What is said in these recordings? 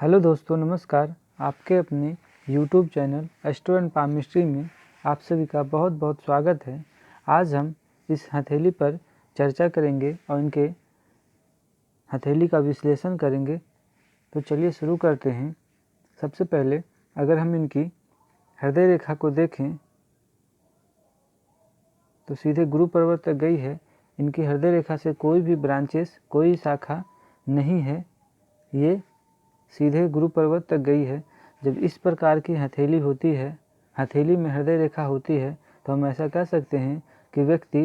Hello दोस्तों, नमस्कार। आपके अपने YouTube channel astro and palmistry में आप सभी का बहुत बहुत स्वागत है। आज हम इस हथेली पर चर्चा करेंगे और इनके हथेली का विश्लेषण करेंगे। तो चलिए शुरू करते हैं। सबसे पहले अगर हम इनकी हृदय रेखा को देखें तो सीधे गुरु पर्वत तक गई है। इनकी हृदय रेखा से कोई भी ब्रांचेस, कोई शाखा नहीं है, ये सीधे गुरु पर्वत तक गई है। जब इस प्रकार की हथेली होती है, हथेली में हृदय रेखा होती है, तो हम ऐसा कह सकते हैं कि व्यक्ति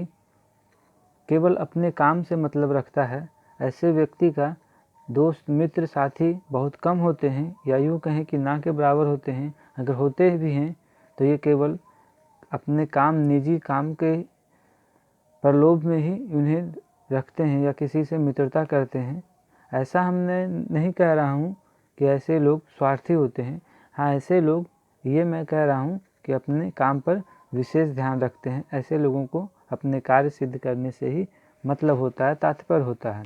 केवल अपने काम से मतलब रखता है। ऐसे व्यक्ति का दोस्त, मित्र, साथी बहुत कम होते हैं, या यूँ कहें कि ना के बराबर होते हैं। अगर होते भी हैं तो ये केवल अपने काम, निजी काम के प्रलोभ में ही उन्हें रखते हैं या किसी से मित्रता करते हैं। ऐसा हमने नहीं कह रहा हूँ कि ऐसे लोग स्वार्थी होते हैं। हाँ, ऐसे लोग, ये मैं कह रहा हूँ कि अपने काम पर विशेष ध्यान रखते हैं। ऐसे लोगों को अपने कार्य सिद्ध करने से ही मतलब होता है, तात्पर्य होता है।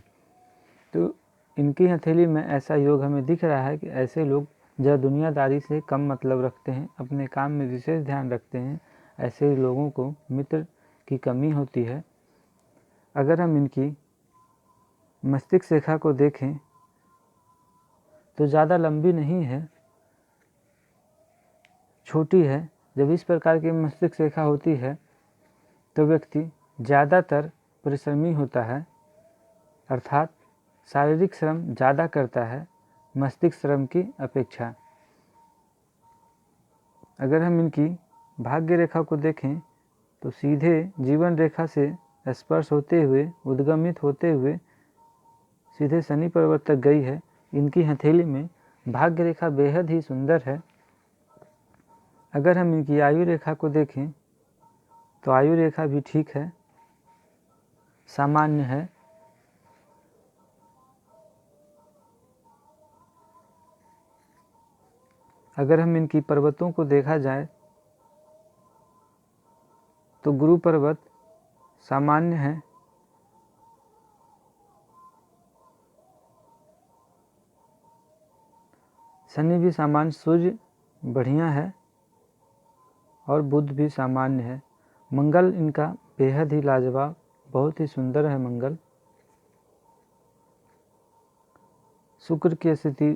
तो इनकी हथेली में ऐसा योग हमें दिख रहा है कि ऐसे लोग जो दुनियादारी से कम मतलब रखते हैं, अपने काम में विशेष ध्यान रखते हैं, ऐसे लोगों को मित्र की कमी होती है। अगर हम इनकी मस्तिष्क रेखा को देखें तो ज़्यादा लंबी नहीं है, छोटी है। जब इस प्रकार की मस्तिष्क रेखा होती है तो व्यक्ति ज़्यादातर परिश्रमी होता है, अर्थात शारीरिक श्रम ज़्यादा करता है मस्तिष्क श्रम की अपेक्षा। अगर हम इनकी भाग्य रेखा को देखें तो सीधे जीवन रेखा से स्पर्श होते हुए, उद्गमित होते हुए सीधे शनि पर्वत तक गई है। इनकी हथेली में भाग्य रेखा बेहद ही सुंदर है। अगर हम इनकी आयु रेखा को देखें तो आयु रेखा भी ठीक है, सामान्य है। अगर हम इनकी पर्वतों को देखा जाए तो गुरु पर्वत सामान्य है, शनि भी सामान्य, सूर्य बढ़िया है और बुध भी सामान्य है। मंगल इनका बेहद ही लाजवाब, बहुत ही सुंदर है मंगल। शुक्र की स्थिति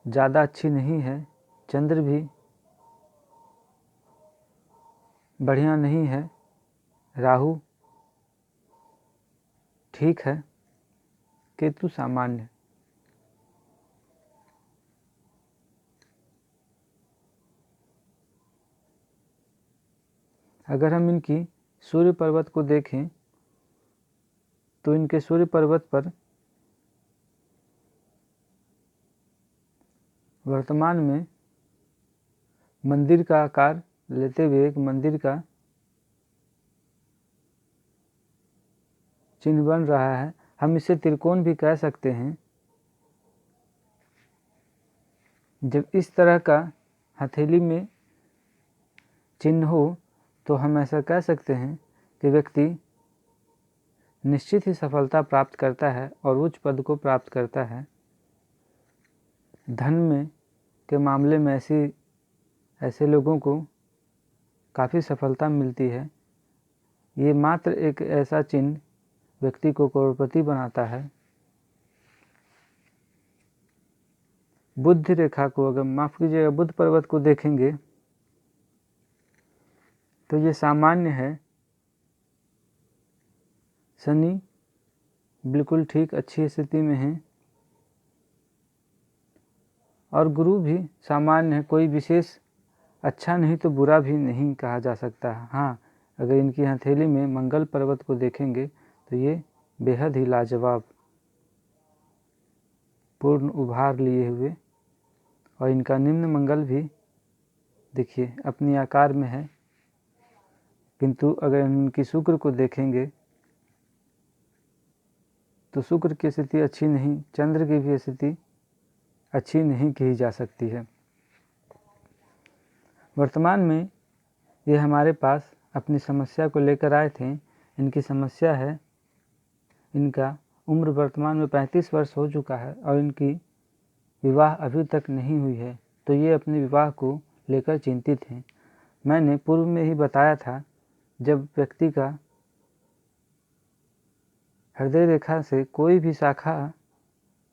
ज़्यादा अच्छी नहीं है, चंद्र भी बढ़िया नहीं है, राहु ठीक है, केतु सामान्य। अगर हम इनकी सूर्य पर्वत को देखें तो इनके सूर्य पर्वत पर वर्तमान में मंदिर का आकार लेते हुए एक मंदिर का चिन्ह बन रहा है। हम इसे त्रिकोण भी कह सकते हैं। जब इस तरह का हथेली में चिन्ह हो तो हम ऐसा कह सकते हैं कि व्यक्ति निश्चित ही सफलता प्राप्त करता है और उच्च पद को प्राप्त करता है। धन में के मामले में ऐसे लोगों को काफ़ी सफलता मिलती है। ये मात्र एक ऐसा चिन्ह व्यक्ति को करोड़पति बनाता है। बुध रेखा को, अगर माफ़ कीजिएगा, बुध पर्वत को देखेंगे तो ये सामान्य है। शनि बिल्कुल ठीक, अच्छी स्थिति में है और गुरु भी सामान्य है। कोई विशेष अच्छा नहीं तो बुरा भी नहीं कहा जा सकता। हाँ, अगर इनकी हथेली में मंगल पर्वत को देखेंगे तो ये बेहद ही लाजवाब, पूर्ण उभार लिए हुए, और इनका निम्न मंगल भी देखिए अपनी आकार में है। किंतु अगर इनकी शुक्र को देखेंगे तो शुक्र की स्थिति अच्छी नहीं, चंद्र की भी स्थिति अच्छी नहीं कही जा सकती है। वर्तमान में ये हमारे पास अपनी समस्या को लेकर आए थे। इनकी समस्या है, इनका उम्र वर्तमान में 35 वर्ष हो चुका है और इनकी विवाह अभी तक नहीं हुई है तो ये अपने विवाह को लेकर चिंतित हैं। मैंने पूर्व में ही बताया था, जब व्यक्ति का हृदय रेखा से कोई भी शाखा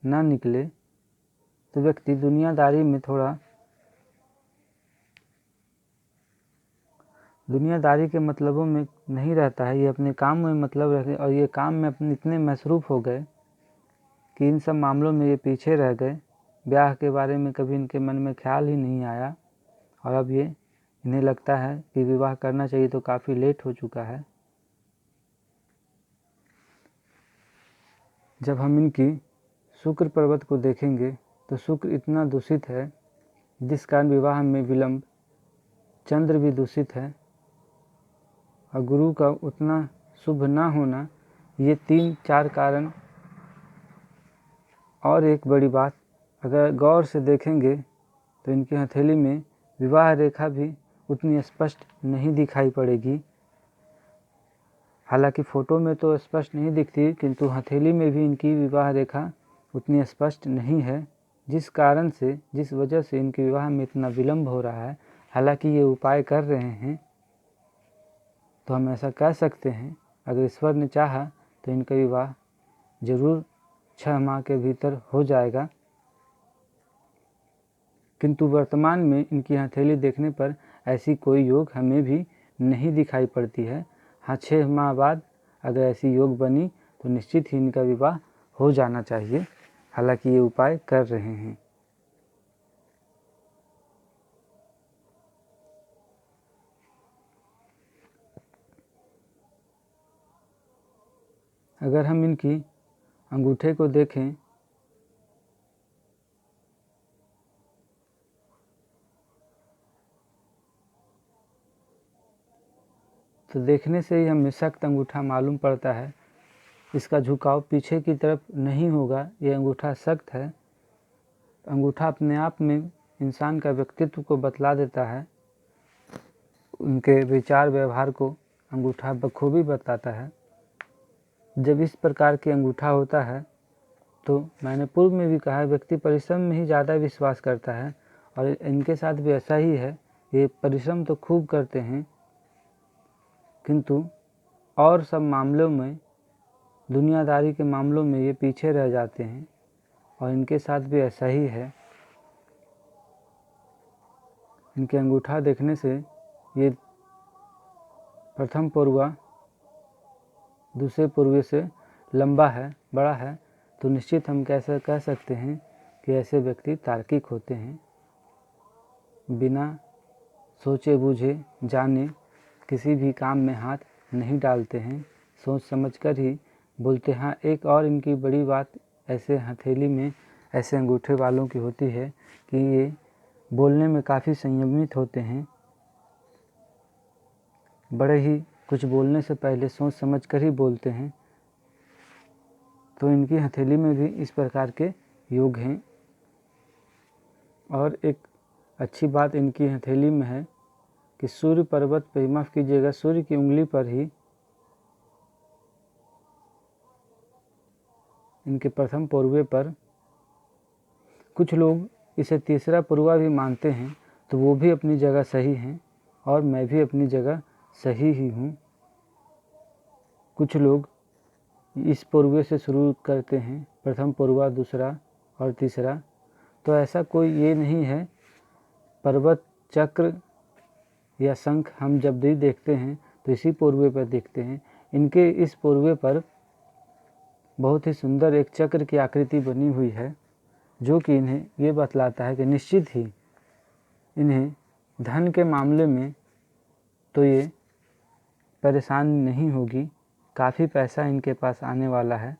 न निकले तो व्यक्ति दुनियादारी के मतलबों में नहीं रहता है। ये अपने काम में मतलब रखे और ये काम में अपने इतने मसरूफ़ हो गए कि इन सब मामलों में ये पीछे रह गए। ब्याह के बारे में कभी इनके मन में ख्याल ही नहीं आया और अब ये इन्हें लगता है कि विवाह करना चाहिए तो काफ़ी लेट हो चुका है। जब हम इनकी शुक्र पर्वत को देखेंगे तो शुक्र इतना दूषित है जिस कारण विवाह में विलंब, चंद्र भी दूषित है और गुरु का उतना शुभ ना होना, ये 3-4 कारण। और एक बड़ी बात, अगर गौर से देखेंगे तो इनकी हथेली में विवाह रेखा भी उतनी स्पष्ट नहीं दिखाई पड़ेगी। हालांकि फ़ोटो में तो स्पष्ट नहीं दिखती, किंतु हथेली में भी इनकी विवाह रेखा उतनी स्पष्ट नहीं है, जिस वजह से इनके विवाह में इतना विलंब हो रहा है। हालांकि ये उपाय कर रहे हैं तो हम ऐसा कह सकते हैं, अगर ईश्वर ने चाहा तो इनका विवाह जरूर 6 माह के भीतर हो जाएगा। किंतु वर्तमान में इनकी हथेली देखने पर ऐसी कोई योग हमें भी नहीं दिखाई पड़ती है। हाँ, 6 माह बाद अगर ऐसी योग बनी तो निश्चित ही इनका विवाह हो जाना चाहिए। हालांकि ये उपाय कर रहे हैं। अगर हम इनकी अंगूठे को देखें तो देखने से ही हमें सख्त अंगूठा मालूम पड़ता है। इसका झुकाव पीछे की तरफ नहीं होगा, ये अंगूठा सख्त है। अंगूठा अपने आप में इंसान का व्यक्तित्व को बतला देता है, उनके विचार व्यवहार को अंगूठा बखूबी बताता है। जब इस प्रकार के अंगूठा होता है तो मैंने पूर्व में भी कहा, व्यक्ति परिश्रम में ही ज़्यादा विश्वास करता है और इनके साथ भी ऐसा ही है। ये परिश्रम तो खूब करते हैं किंतु और सब मामलों में, दुनियादारी के मामलों में ये पीछे रह जाते हैं और इनके साथ भी ऐसा ही है। इनके अंगूठा देखने से ये प्रथम पुरवा दूसरे पुरवे से लंबा है, बड़ा है, तो निश्चित हम कैसे कह सकते हैं कि ऐसे व्यक्ति तार्किक होते हैं। बिना सोचे बूझे जाने किसी भी काम में हाथ नहीं डालते हैं, सोच समझकर ही बोलते हैं। एक और इनकी बड़ी बात ऐसे हथेली में ऐसे अंगूठे वालों की होती है कि ये बोलने में काफ़ी संयमित होते हैं। बड़े ही कुछ बोलने से पहले सोच समझकर ही बोलते हैं। तो इनकी हथेली में भी इस प्रकार के योग हैं। और एक अच्छी बात इनकी हथेली में है कि सूर्य पर्वत पर, माफ़ कीजिएगा, सूर्य की उंगली पर ही इनके प्रथम पुरवे पर, कुछ लोग इसे तीसरा पुरवा भी मानते हैं, तो वो भी अपनी जगह सही हैं और मैं भी अपनी जगह सही ही हूँ। कुछ लोग इस पुरवे से शुरू करते हैं, प्रथम पुरवा, दूसरा और तीसरा, तो ऐसा कोई ये नहीं है। पर्वत, चक्र या शंख हम जब भी देखते हैं तो इसी पुरवे पर देखते हैं। इनके इस पुरवे पर बहुत ही सुंदर एक चक्र की आकृति बनी हुई है, जो कि इन्हें ये बतलाता है कि निश्चित ही इन्हें धन के मामले में तो ये परेशानी नहीं होगी। काफ़ी पैसा इनके पास आने वाला है,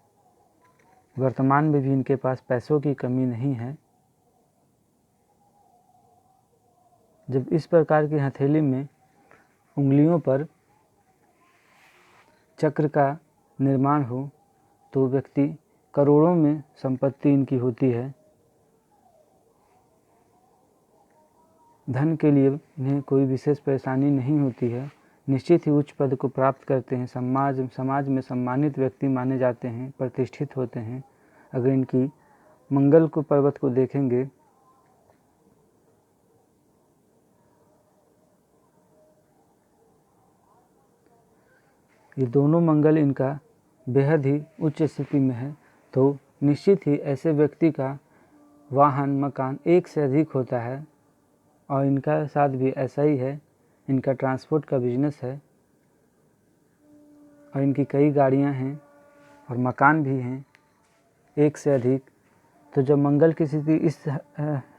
वर्तमान में भी इनके पास पैसों की कमी नहीं है। जब इस प्रकार की हथेली में उंगलियों पर चक्र का निर्माण हो तो व्यक्ति करोड़ों में संपत्ति इनकी होती है। धन के लिए इन्हें कोई विशेष परेशानी नहीं होती है। निश्चित ही उच्च पद को प्राप्त करते हैं, समाज में सम्मानित व्यक्ति माने जाते हैं, प्रतिष्ठित होते हैं। अगर इनकी मंगल को पर्वत को देखेंगे ये दोनों मंगल इनका बेहद ही उच्च स्थिति में है, तो निश्चित ही ऐसे व्यक्ति का वाहन मकान एक से अधिक होता है और इनका साथ भी ऐसा ही है। इनका ट्रांसपोर्ट का बिजनेस है और इनकी कई गाड़ियां हैं और मकान भी हैं एक से अधिक। तो जब मंगल की स्थिति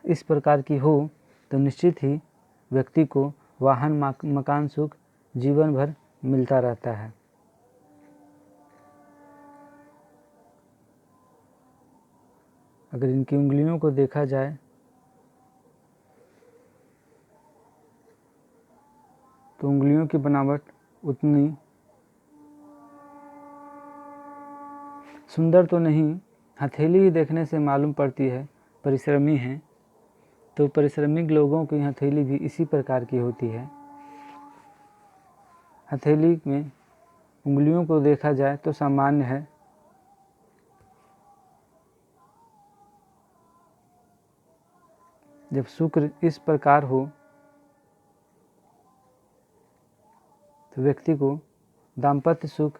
इस प्रकार की हो तो निश्चित ही व्यक्ति को वाहन मकान सुख जीवन भर मिलता रहता है। अगर इनकी उंगलियों को देखा जाए तो उंगलियों की बनावट उतनी सुंदर तो नहीं, हथेली ही देखने से मालूम पड़ती है परिश्रमी हैं। तो परिश्रमी लोगों की हथेली भी इसी प्रकार की होती है। हथेली में उंगलियों को देखा जाए तो सामान्य है। जब शुक्र इस प्रकार हो तो व्यक्ति को दाम्पत्य सुख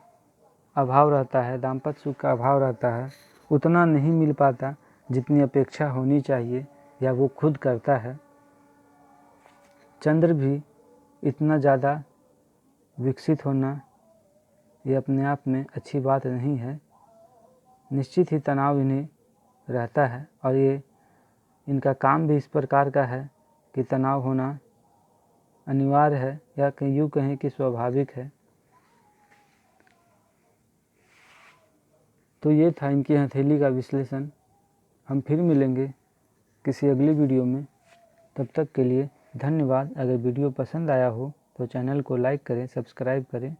अभाव रहता है, दाम्पत्य सुख का अभाव रहता है, उतना नहीं मिल पाता जितनी अपेक्षा होनी चाहिए या वो खुद करता है। चंद्र भी इतना ज़्यादा विकसित होना ये अपने आप में अच्छी बात नहीं है। निश्चित ही तनाव इन्हें रहता है और ये इनका काम भी इस प्रकार का है कि तनाव होना अनिवार्य है या यूँ कहें कि स्वाभाविक है। तो ये था इनकी हथेली का विश्लेषण। हम फिर मिलेंगे किसी अगली वीडियो में, तब तक के लिए धन्यवाद। अगर वीडियो पसंद आया हो तो चैनल को लाइक करें, सब्सक्राइब करें।